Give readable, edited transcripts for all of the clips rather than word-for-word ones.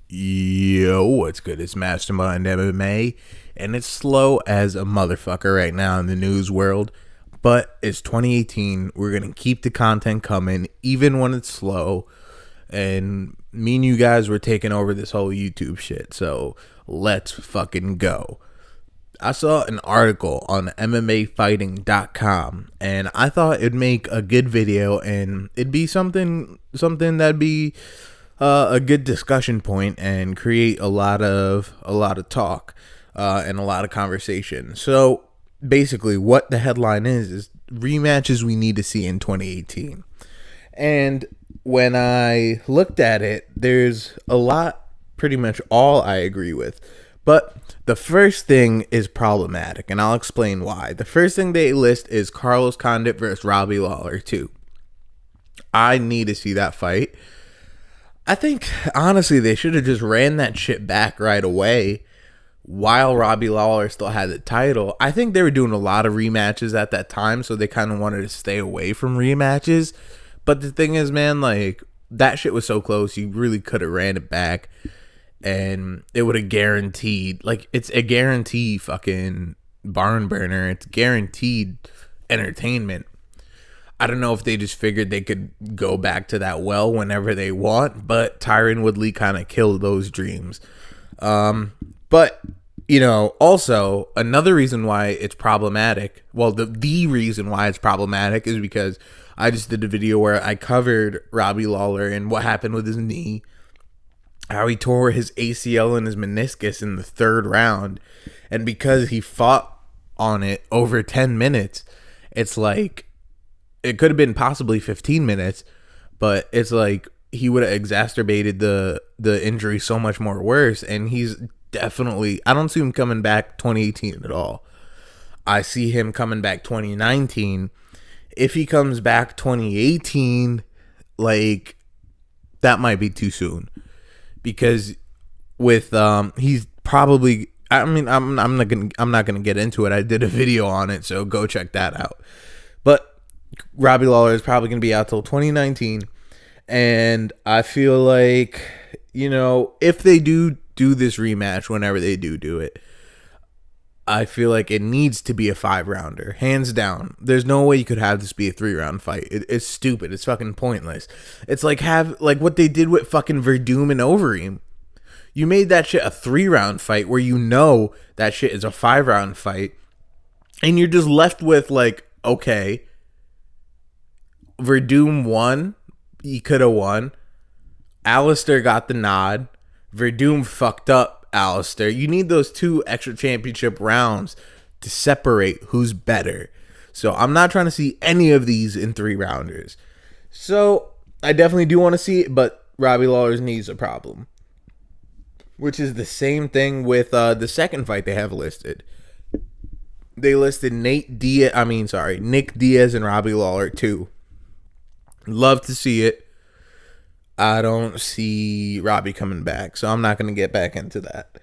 Yo, what's good? It's Mastermind MMA, and it's slow as a motherfucker right now in the news world. But it's 2018. We're gonna keep the content coming, even when it's slow. And me and you guys were taking over this whole YouTube shit. So let's fucking go. I saw an article on MMAfighting.com, and I thought it'd make a good video, and it'd be something that'd be a good discussion point and create a lot of talk and a lot of conversation. So basically, what the headline is rematches we need to see in 2018. And when I looked at it, there's a lot, pretty much all I agree with. But the first thing is problematic, and I'll explain why. The first thing they list is Carlos Condit versus Robbie Lawler 2. I need to see that fight. I think, honestly, they should have just ran that shit back right away while Robbie Lawler still had the title. I think they were doing a lot of rematches at that time, so they kind of wanted to stay away from rematches. But the thing is, man, like, that shit was so close, you really could have ran it back. And it would have guaranteed, like, it's a guarantee fucking barn burner. It's guaranteed entertainment. I don't know if they just figured they could go back to that well whenever they want, but Tyron Woodley kind of killed those dreams. But, you know, also, another reason why it's problematic, well, the reason why it's problematic is because I just did a video where I covered Robbie Lawler and what happened with his knee. How he tore his ACL and his meniscus in the third round. And because he fought on it over 10 minutes, it's like, it could have been possibly 15 minutes, but it's like he would have exacerbated the injury so much more worse. And he's definitely, I don't see him coming back 2018 at all. I see him coming back 2019. If he comes back 2018, like, that might be too soon. Because with he's probably, I mean, I'm not gonna get into it. I did a video on it, so go check that out. But Robbie Lawler is probably gonna be out till 2019, and I feel like, you know, if they do this rematch, whenever they do it, I feel like it needs to be a 5-rounder, hands down. There's no way you could have this be a 3-round fight. It's stupid. It's fucking pointless. It's like what they did with fucking Verdum and Overeem. You made that shit a 3-round fight where you know that shit is a 5-round fight, and you're just left with, like, okay, Verdum won. He could have won. Alistair got the nod. Verdum fucked up Alistair. You need those 2 extra championship rounds to separate who's better. So I'm not trying to see any of these in 3-rounders. So I definitely do want to see it, but Robbie Lawler's knee's a problem. Which is the same thing with the second fight they have listed. They listed Nick Diaz and Robbie Lawler 2. Love to see it. I don't see Robbie coming back, so I'm not going to get back into that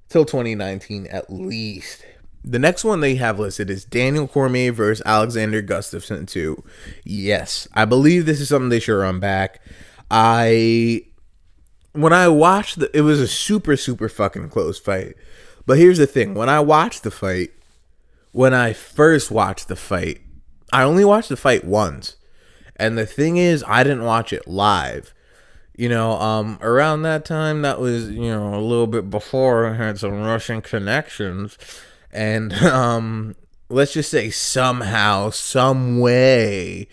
till 2019 at least. The next one they have listed is Daniel Cormier versus Alexander Gustafsson 2. Yes, I believe this is something they should run back. When I watched it was a super fucking close fight. But here's the thing: when I first watched the fight, I only watched the fight once. And the thing is, I didn't watch it live. You know, around that time, that was, you know, a little bit before I had some Russian connections. And let's just say somehow, some way,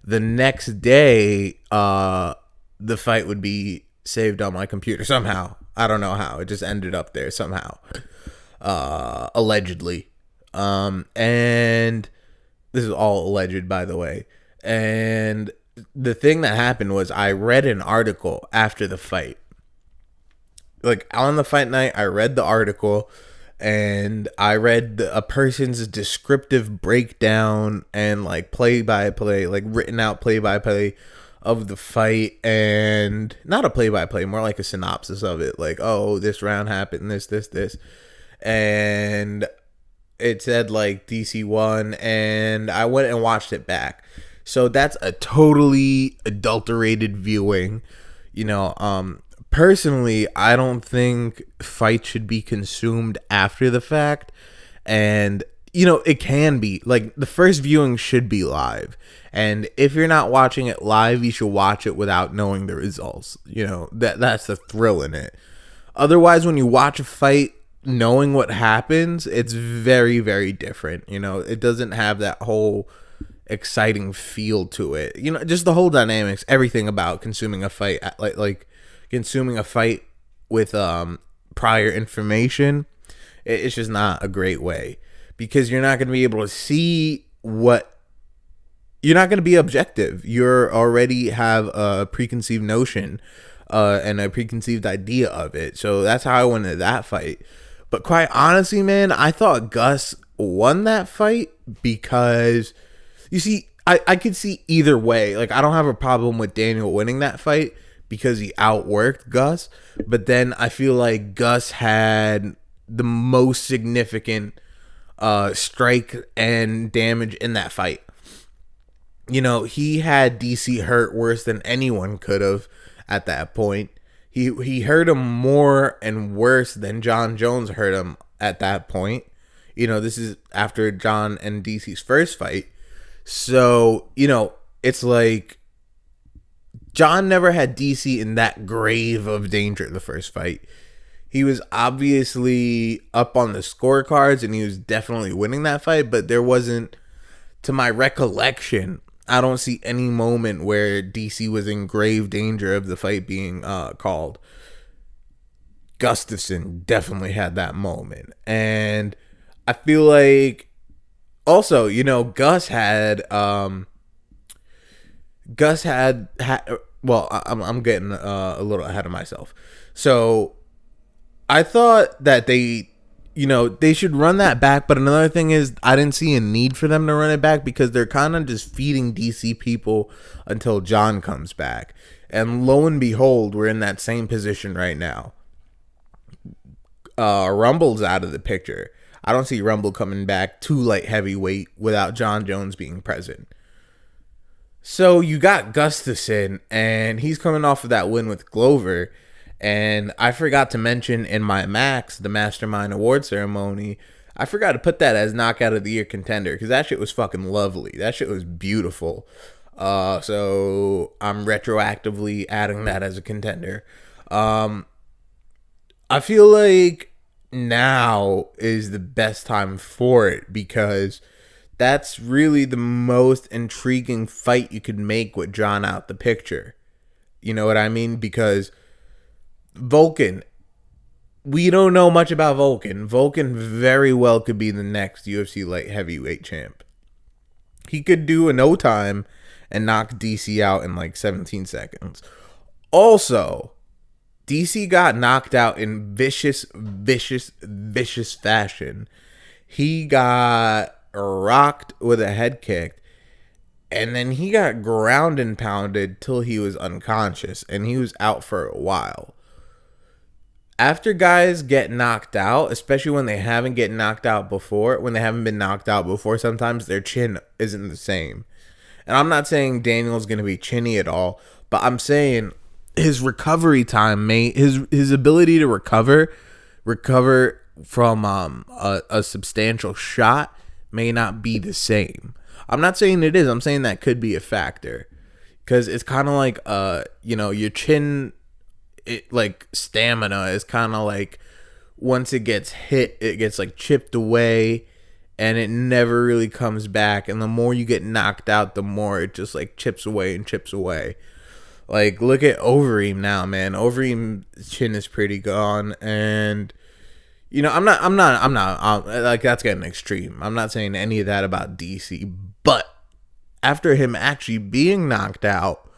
the next day, the fight would be saved on my computer. Somehow. I don't know how. It just ended up there somehow. Allegedly. And this is all alleged, by the way. And the thing that happened was I read an article after the fight. Like, on the fight night, I read the article, and I read a person's descriptive breakdown and, like, play-by-play, like, written out play-by-play of the fight, and not a play-by-play, more like a synopsis of it. Like, oh, this round happened, this. And it said, like, DC won, and I went and watched it back. So that's a totally adulterated viewing. You know, personally, I don't think fights should be consumed after the fact. And, it can be. Like, the first viewing should be live. And if you're not watching it live, you should watch it without knowing the results. That's the thrill in it. Otherwise, when you watch a fight knowing what happens, it's very, very different. It doesn't have that whole exciting feel to it. Just the whole dynamics, everything about consuming a fight, like consuming a fight with prior information, it's just not a great way, because you're not going to be able to see you're not going to be objective. You're already have a preconceived notion and a preconceived idea of it. So that's how I went into that fight. But quite honestly, man, I thought Gus won that fight because, you see, I could see either way. Like, I don't have a problem with Daniel winning that fight because he outworked Gus. But then I feel like Gus had the most significant strike and damage in that fight. He had DC hurt worse than anyone could have at that point. He hurt him more and worse than John Jones hurt him at that point. This is after John and DC's first fight. So, it's like John never had DC in that grave of danger the first fight. He was obviously up on the scorecards and he was definitely winning that fight, but there wasn't, to my recollection, I don't see any moment where DC was in grave danger of the fight being called. Gustafsson definitely had that moment. And I feel like also, Gus had well, I'm getting a little ahead of myself. So I thought that they should run that back. But another thing is, I didn't see a need for them to run it back because they're kind of just feeding DC people until John comes back. And lo and behold, we're in that same position right now. Rumble's out of the picture. I don't see Rumble coming back to light heavyweight without John Jones being present. So you got Gustafsson, and he's coming off of that win with Glover. And I forgot to mention in my Max, the Mastermind award ceremony, I forgot to put that as knockout of the year contender because that shit was fucking lovely. That shit was beautiful. So I'm retroactively adding that as a contender. I feel like now is the best time for it because that's really the most intriguing fight you could make with John out the picture. You know what I mean? Because Volkan, we don't know much about Volkan. Volkan very well could be the next UFC light heavyweight champ. He could do a no time and knock DC out in like 17 seconds. Also, DC got knocked out in vicious fashion. He got rocked with a head kick, and then he got ground and pounded till he was unconscious, and he was out for a while. After guys get knocked out, especially when they haven't been knocked out before, sometimes their chin isn't the same. And I'm not saying Daniel's going to be chinny at all, but I'm saying his recovery time, his ability to recover from a substantial shot may not be the same. I'm not saying it is. I'm saying that could be a factor. Because it's kind of like, your chin, stamina is kind of like, once it gets hit, it gets like chipped away and it never really comes back. And the more you get knocked out, the more it just like chips away and chips away. Like, look at Overeem now, man. Overeem's chin is pretty gone. And, I'm not, like, that's getting extreme. I'm not saying any of that about DC. But after him actually being knocked out,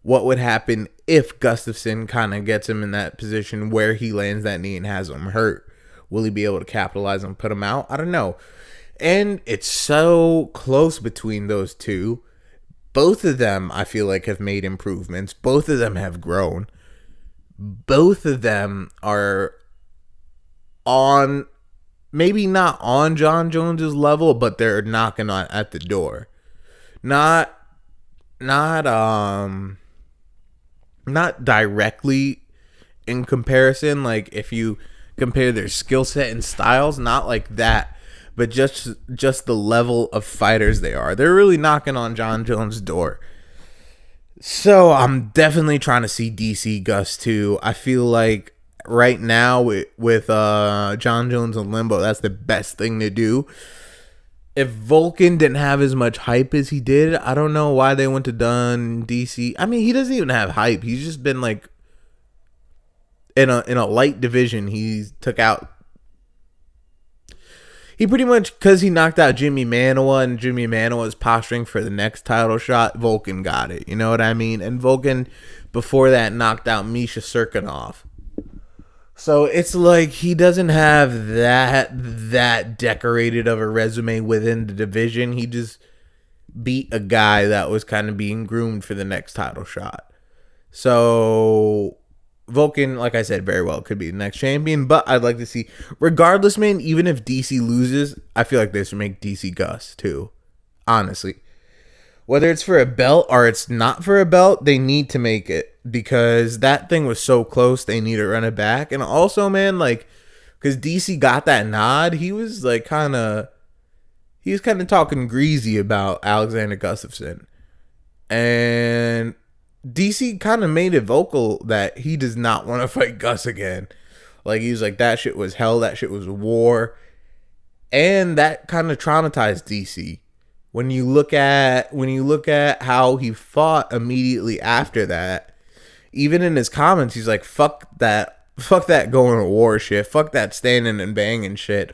what would happen if Gustafsson kind of gets him in that position where he lands that knee and has him hurt? Will he be able to capitalize and put him out? I don't know. And it's so close between those two. Both of them, I feel like, have made improvements. Both of them have grown. Both of them are on, maybe not on John Jones's level, but they're knocking on at the door. Not directly in comparison. Like if you compare their skill set and styles, not like that, but just the level of fighters they are. They're really knocking on John Jones' door. So I'm definitely trying to see DC Gus too. I feel like right now with John Jones and Limbo, that's the best thing to do. If Vulcan didn't have as much hype as he did, I don't know why they went to done DC. I mean, he doesn't even have hype. He's just been like in a light division. He took out. He pretty much, because he knocked out Jimmy Manuwa, and Jimmy Manuwa is posturing for the next title shot, Vulcan got it. You know what I mean? And Vulcan, before that, knocked out Misha Serkinov. So it's like he doesn't have that decorated of a resume within the division. He just beat a guy that was kind of being groomed for the next title shot. So Vulcan, like I said, very well could be the next champion, but I'd like to see, regardless, man, even if DC loses, I feel like they should make DC Gus too. Honestly. Whether it's for a belt or it's not for a belt, they need to make it, because that thing was so close. They need to run it back. And also, man, like, because DC got that nod, he was kind of talking greasy about Alexander Gustafsson. And DC kind of made it vocal that he does not want to fight Gus again. Like, he was like, that shit was hell. That shit was war. And that kind of traumatized DC. When you look at how he fought immediately after that, even in his comments, he's like, fuck that going to war shit. Fuck that standing and banging shit.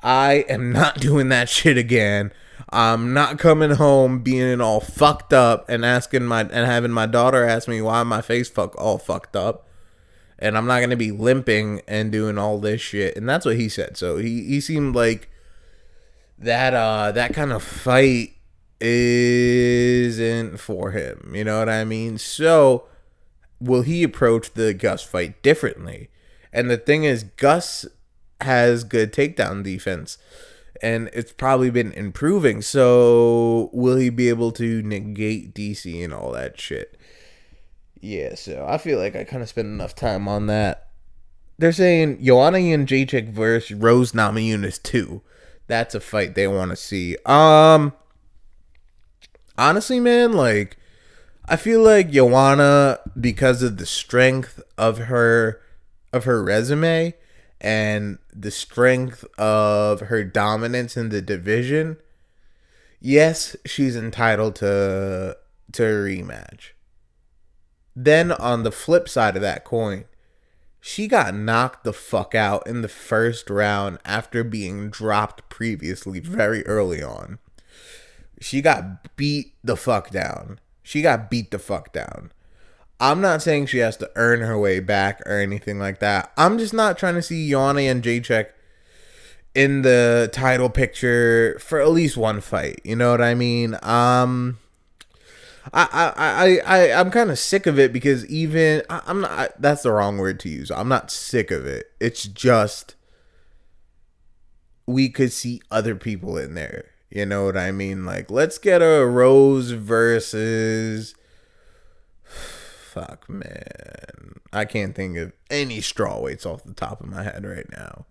I am not doing that shit again. I'm not coming home being all fucked up and having my daughter ask me why my face all fucked up. And I'm not going to be limping and doing all this shit. And that's what he said. So he seemed like that kind of fight isn't for him. You know what I mean? So will he approach the Gus fight differently? And the thing is, Gus has good takedown defense, and it's probably been improving. So will he be able to negate DC and all that shit? Yeah, so I feel like I kind of spent enough time on that. They're saying Joanna Jędrzejczyk versus Rose Namajunas 2. That's a fight they want to see. Honestly, man, like, I feel like Joanna, because of the strength of her resume and the strength of her dominance in the division, yes, she's entitled to a rematch. Then on the flip side of that coin, she got knocked the fuck out in the first round after being dropped previously very early on. She got beat the fuck down. I'm not saying she has to earn her way back or anything like that. I'm just not trying to see Joanna Jędrzejczyk in the title picture for at least one fight. You know what I mean? I'm kind of sick of it, because I'm not, that's the wrong word to use. I'm not sick of it. It's just, we could see other people in there. You know what I mean? Like, let's get a Rose versus, fuck, man, I can't think of any strawweights off the top of my head right now.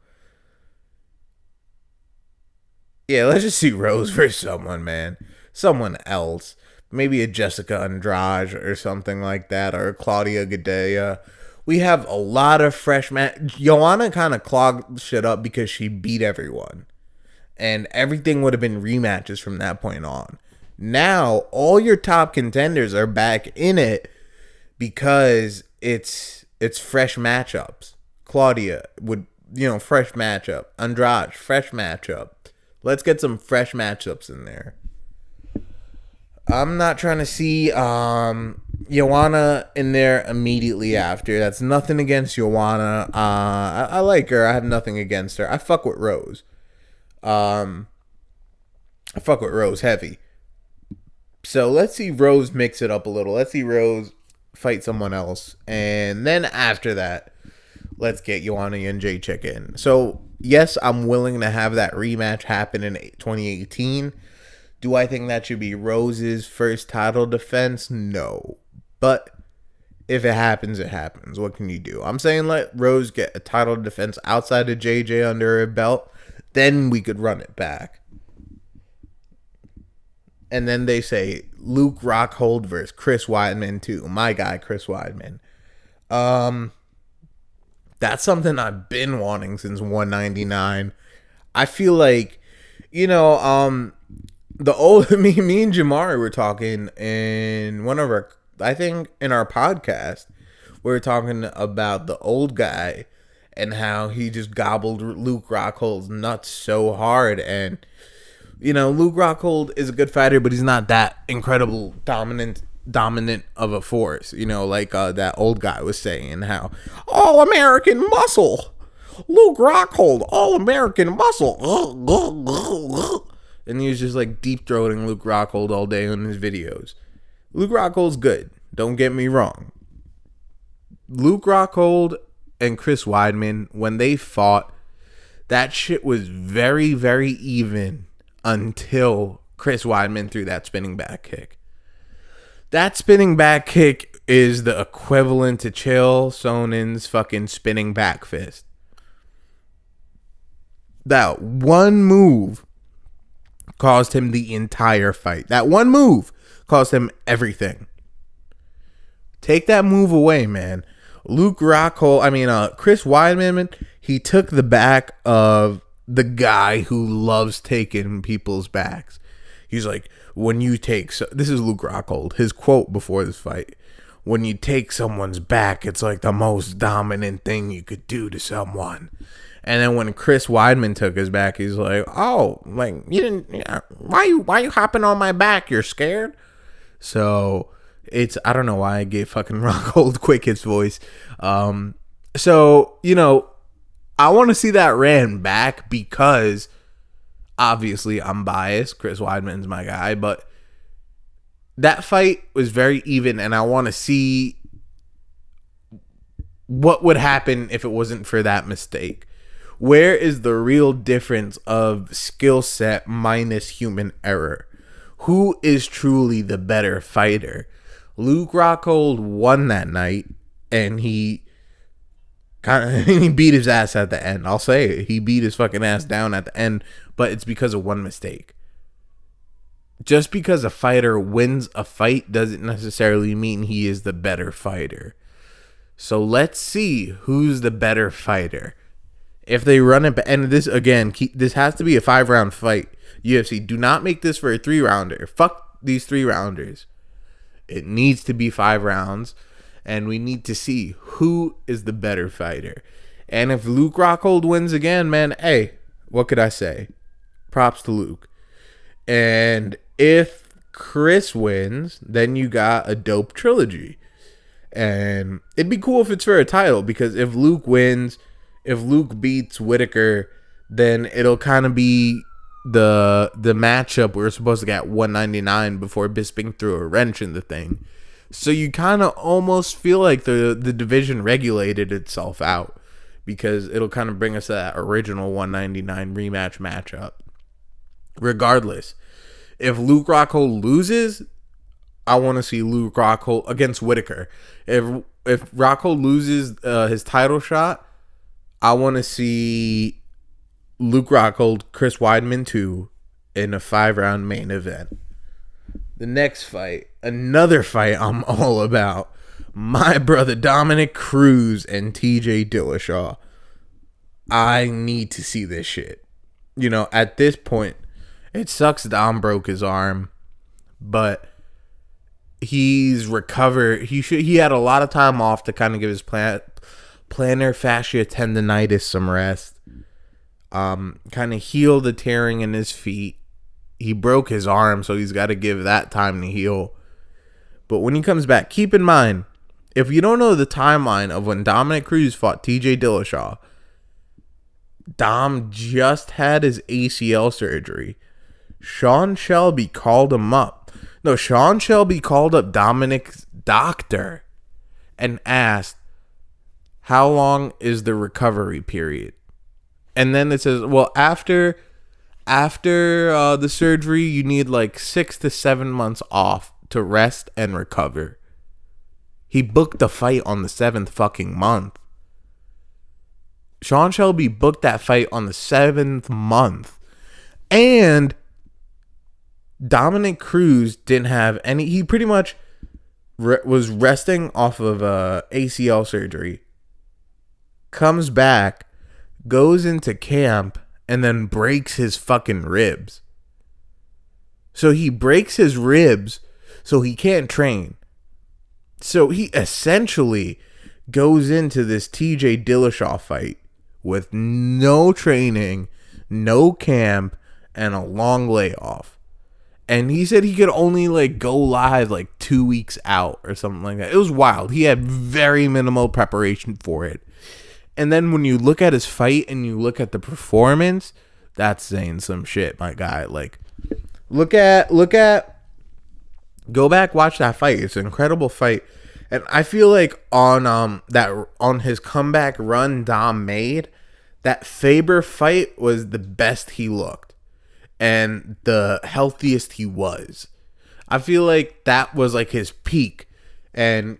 Yeah, let's just see Rose versus someone, man. Someone else. Maybe a Jessica Andrade or something like that, or Claudia Gadelha. We have a lot of fresh Joanna kind of clogged shit up because she beat everyone. And everything would have been rematches from that point on. Now, all your top contenders are back in it because it's fresh matchups. Claudia would, fresh matchup. Andrade, fresh matchup. Let's get some fresh matchups in there. I'm not trying to see Joanna in there immediately after. That's nothing against Joanna. I like her. I have nothing against her. I fuck with Rose. I fuck with Rose heavy. So let's see Rose mix it up a little. Let's see Rose fight someone else. And then after that, let's get Joanna Jędrzejczyk in. So, yes, I'm willing to have that rematch happen in 2018. Do I think that should be Rose's first title defense? No. But if it happens, it happens. What can you do? I'm saying let Rose get a title defense outside of JJ under her belt. Then we could run it back. And then they say Luke Rockhold versus Chris Weidman too. My guy, Chris Weidman. That's something I've been wanting since 199. I feel like, the old me and Jamari were talking in one of our, I think in our podcast, we were talking about the old guy and how he just gobbled Luke Rockhold's nuts so hard. And Luke Rockhold is a good fighter, but he's not that incredible dominant of a force, like that old guy was saying, how all American muscle, Luke Rockhold, all American muscle, and he was just like deep throating Luke Rockhold all day on his videos. Luke Rockhold's good, don't get me wrong. Luke Rockhold and Chris Weidman, when they fought, that shit was very, very even until Chris Weidman threw that spinning back kick. That spinning back kick is the equivalent to Chael Sonnen's fucking spinning back fist. That one move caused him the entire fight. That one move caused him everything. Take that move away, man. Chris Weidman, he took the back of the guy who loves taking people's backs. He's like, this is Luke Rockhold, his quote before this fight. When you take someone's back, it's like the most dominant thing you could do to someone. And then when Chris Weidman took his back, he's like, oh, like, you didn't, why you hopping on my back? You're scared? So I don't know why I gave fucking Rockhold quick his voice. I want to see that ran back because obviously I'm biased. Chris Weidman's my guy, but that fight was very even, and I want to see what would happen if it wasn't for that mistake. Where is the real difference of skill set minus human error? Who is truly the better fighter? Luke Rockhold won that night, and he beat his ass at the end. I'll say it. He beat his fucking ass down at the end, but it's because of one mistake. Just because a fighter wins a fight doesn't necessarily mean he is the better fighter. So let's see who's the better fighter. If they run it, and this again, this has to be a 5-round fight. UFC, do not make this for a 3-rounder. Fuck these 3-rounders. It needs to be 5 rounds, and we need to see who is the better fighter. And if Luke Rockhold wins again, man, hey, what could I say? Props to Luke. And if Chris wins, then you got a dope trilogy. And it'd be cool if it's for a title, because if Luke wins, if Luke beats Whitaker, then it'll kind of be the matchup we were supposed to get 199 before Bisping threw a wrench in the thing. So you kind of almost feel like the division regulated itself out, because it'll kind of bring us to that original 199 rematch matchup. Regardless, if Luke Rockhold loses, I want to see Luke Rockhold against Whitaker. If Rockhold loses his title shot, I want to see Luke Rockhold, Chris Weidman 2 in a 5-round main event. The next fight, another fight I'm all about. My brother Dominic Cruz and TJ Dillashaw. I need to see this shit. At this point, it sucks Dom broke his arm, but he's recovered. He had a lot of time off to kind of give his plantar fascia tendonitis some rest. Kind of heal the tearing in his feet. He broke his arm, so he's got to give that time to heal. But when he comes back, keep in mind, if you don't know the timeline of when Dominic Cruz fought TJ Dillashaw, Dom just had his ACL surgery. Sean Shelby called him up. No, Sean Shelby called up Dominic's doctor and asked, how long is the recovery period? And then it says, well, after the surgery, you need like 6 to 7 months off to rest and recover. He booked the fight on the 7th fucking month. Sean Shelby booked that fight on the 7th month. And Dominic Cruz didn't have any. He pretty much was resting off of ACL surgery. Comes back, goes into camp, and then breaks his fucking ribs. So he breaks his ribs so he can't train. So he essentially goes into this TJ Dillashaw fight with no training, no camp, and a long layoff. And he said he could only like go live like 2 weeks out or something like that. It was wild. He had very minimal preparation for it. And then when you look at his fight and you look at the performance, that's saying some shit, my guy. Like, go back, watch that fight. It's an incredible fight. And I feel like on his comeback run Dom made, that Faber fight was the best he looked and the healthiest he was. I feel like that was like his peak. And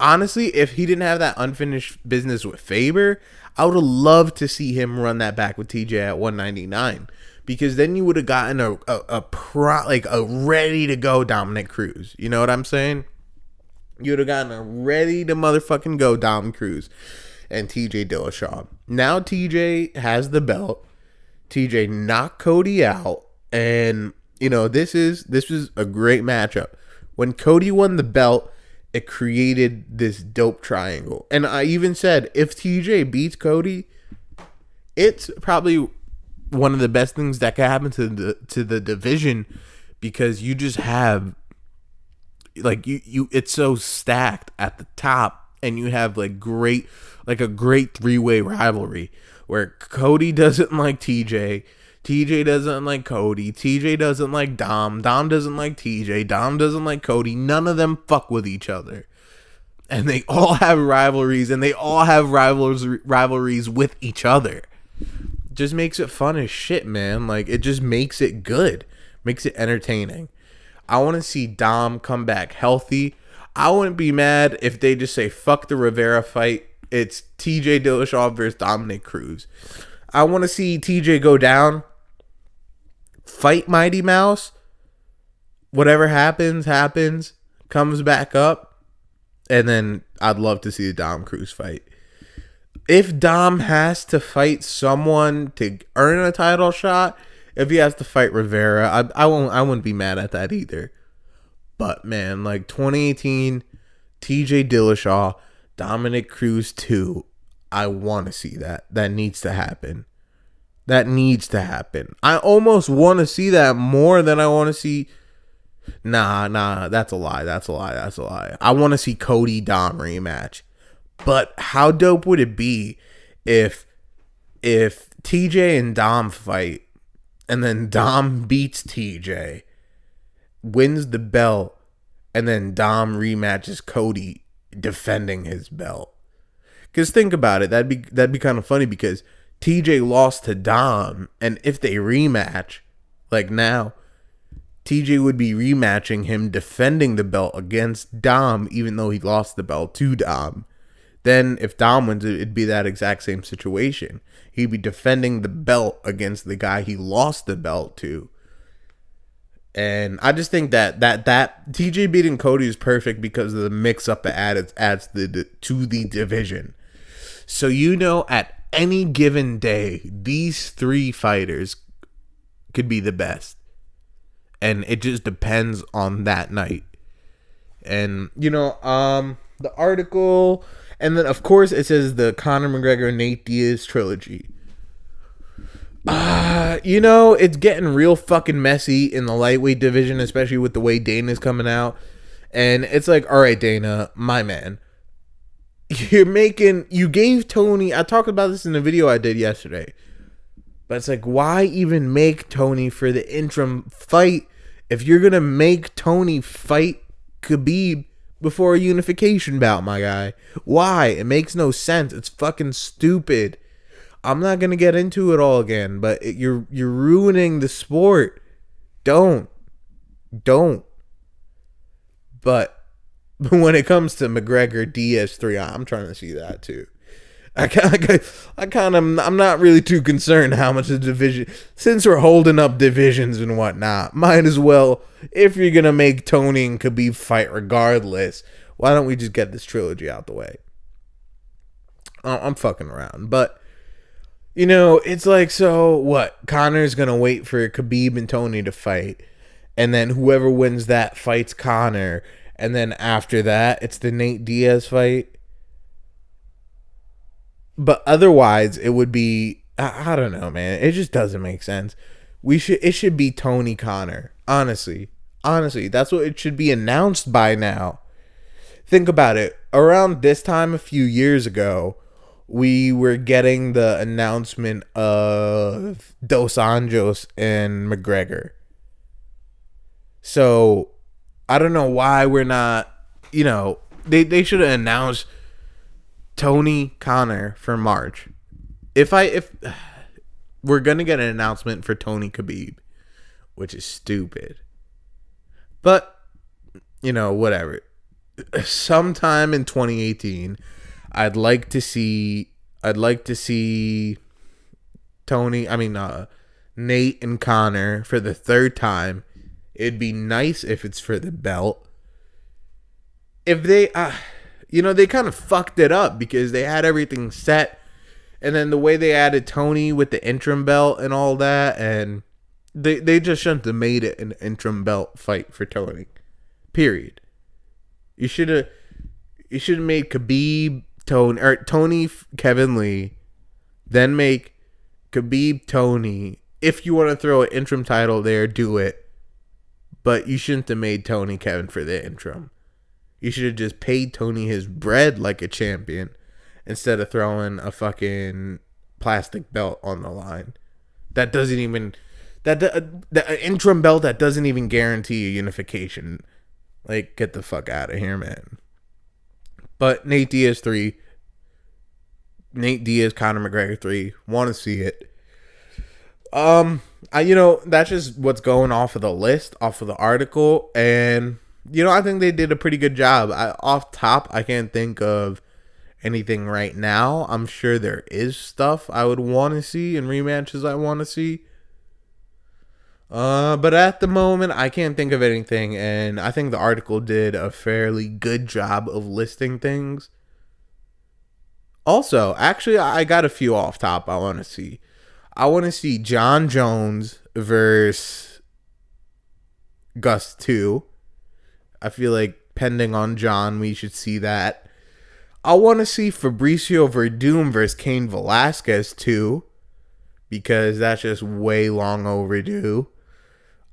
honestly, if he didn't have that unfinished business with Faber, I would have loved to see him run that back with TJ at 199, because then you would have gotten a ready to go Dominic Cruz. You know what I'm saying? You would have gotten a ready to motherfucking go Dom Cruz and TJ Dillashaw. Now TJ has the belt. TJ knocked Cody out, and you know this was a great matchup. When Cody won the belt, it created this dope triangle. And I even said, if TJ beats Cody, it's probably one of the best things that could happen to the division, because you just have like you it's so stacked at the top, and you have like a great three-way rivalry where Cody doesn't like TJ, TJ doesn't like Cody, TJ doesn't like Dom doesn't like TJ, Dom doesn't like Cody. None of them fuck with each other. And they all have rivalries, and they all have rivalries with each other. Just makes it fun as shit, man. Like, it just makes it good. Makes it entertaining. I want to see Dom come back healthy. I wouldn't be mad if they just say, fuck the Rivera fight. It's TJ Dillashaw versus Dominic Cruz. I want to see TJ go down, fight Mighty Mouse. Whatever happens, comes back up. And then I'd love to see the Dom Cruz fight. If Dom has to fight someone to earn a title shot, if he has to fight Rivera, I wouldn't be mad at that either. But man, like 2018, TJ Dillashaw, Dominic Cruz 2, I want to see that. That needs to happen. I almost want to see that more than I want to see. Nah, that's a lie. I want to see Cody Dom rematch. But how dope would it be if TJ and Dom fight, and then Dom beats TJ, wins the belt, and then Dom rematches Cody defending his belt? Because think about it, that'd be kind of funny, because TJ lost to Dom, and if they rematch, like now, TJ would be rematching him defending the belt against Dom, even though he lost the belt to Dom. Then if Dom wins, it'd be that exact same situation. He'd be defending the belt against the guy he lost the belt to. And I just think that TJ beating Cody is perfect because of the mix-up that adds to the division. So at any given day, these three fighters could be the best. And it just depends on that night. And, the article... And then, of course, it says the Conor McGregor, Nate Diaz trilogy. It's getting real fucking messy in the lightweight division, especially with the way Dana's coming out. And it's like, all right, Dana, my man. You gave Tony... I talked about this in a video I did yesterday. But it's like, why even make Tony for the interim fight if you're going to make Tony fight Khabib before a unification bout, my guy? Why? It makes no sense. It's fucking stupid. I'm not gonna get into it all again, but you're ruining the sport. Don't. But But when it comes to McGregor Diaz 3, I'm trying to see that too. I'm not really too concerned how much the division, since we're holding up divisions and whatnot. Might as well, if you're gonna make Tony and Khabib fight regardless, why don't we just get this trilogy out the way? I'm fucking around, but it's like, so what? Connor's gonna wait for Khabib and Tony to fight, and then whoever wins that fights Connor, and then after that, it's the Nate Diaz fight. But otherwise, it would be, I don't know, man. It just doesn't make sense. It should be Tony Connor. Honestly, that's what it should be announced by now. Think about it. Around this time a few years ago, we were getting the announcement of Dos Anjos and McGregor. So I don't know why we're not, they should have announced Tony Connor for March. If we're gonna get an announcement for Tony Khabib, which is stupid, but whatever. Sometime in 2018, I'd like to see Nate and Connor for the third time. It'd be nice if it's for the belt. If they they kind of fucked it up because they had everything set, and then the way they added Tony with the interim belt and all that, and they just shouldn't have made it an interim belt fight for Tony. Period. You should have made Khabib Tony Kevin Lee, then make Khabib Tony. If you want to throw an interim title there, do it. But you shouldn't have made Tony Kevin for the interim. You should have just paid Tony his bread like a champion instead of throwing a fucking plastic belt on the line. That doesn't even... the interim belt that doesn't even guarantee a unification. Like, get the fuck out of here, man. But Nate Diaz, Conor McGregor 3. Want to see it. That's just what's going off of the list, off of the article, and... I think they did a pretty good job. Off top, I can't think of anything right now. I'm sure there is stuff I would want to see and rematches I want to see. But at the moment, I can't think of anything, and I think the article did a fairly good job of listing things. Also, actually, I got a few off top I want to see. I want to see John Jones versus Gus 2. I feel like, pending on John, we should see that. I want to see Fabricio Verdum versus Cain Velasquez 2, because that's just way long overdue.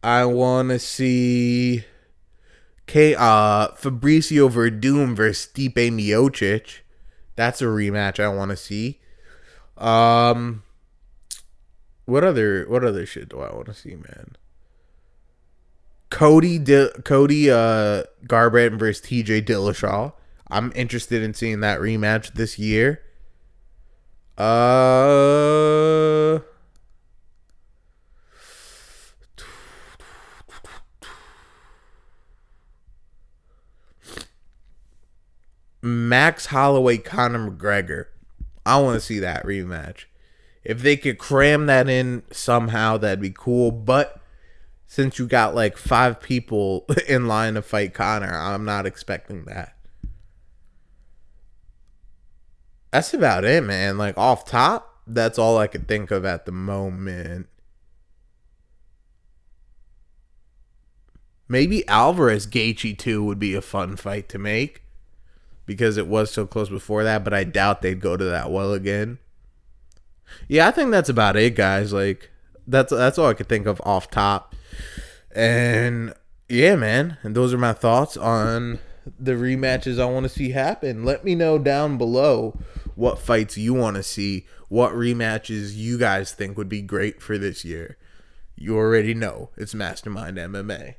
I want to see Fabricio Verdum versus Stipe Miocic. That's a rematch I want to see. What other shit do I want to see, man? Cody Garbrandt versus TJ Dillashaw. I'm interested in seeing that rematch this year. Max Holloway, Conor McGregor. I want to see that rematch. If they could cram that in somehow, that'd be cool. But since you got like 5 people in line to fight Conor, I'm not expecting that. That's about it, man. Like, off top, that's all I could think of at the moment. Maybe Alvarez Gaethje 2 would be a fun fight to make, because it was so close before that, but I doubt they'd go to that well again. Yeah, I think that's about it, guys. Like, that's all I could think of off top. And yeah, man, and those are my thoughts on the rematches I want to see happen. Let me know down below what fights you want to see, what rematches you guys think would be great for this year. You already know it's Mastermind MMA.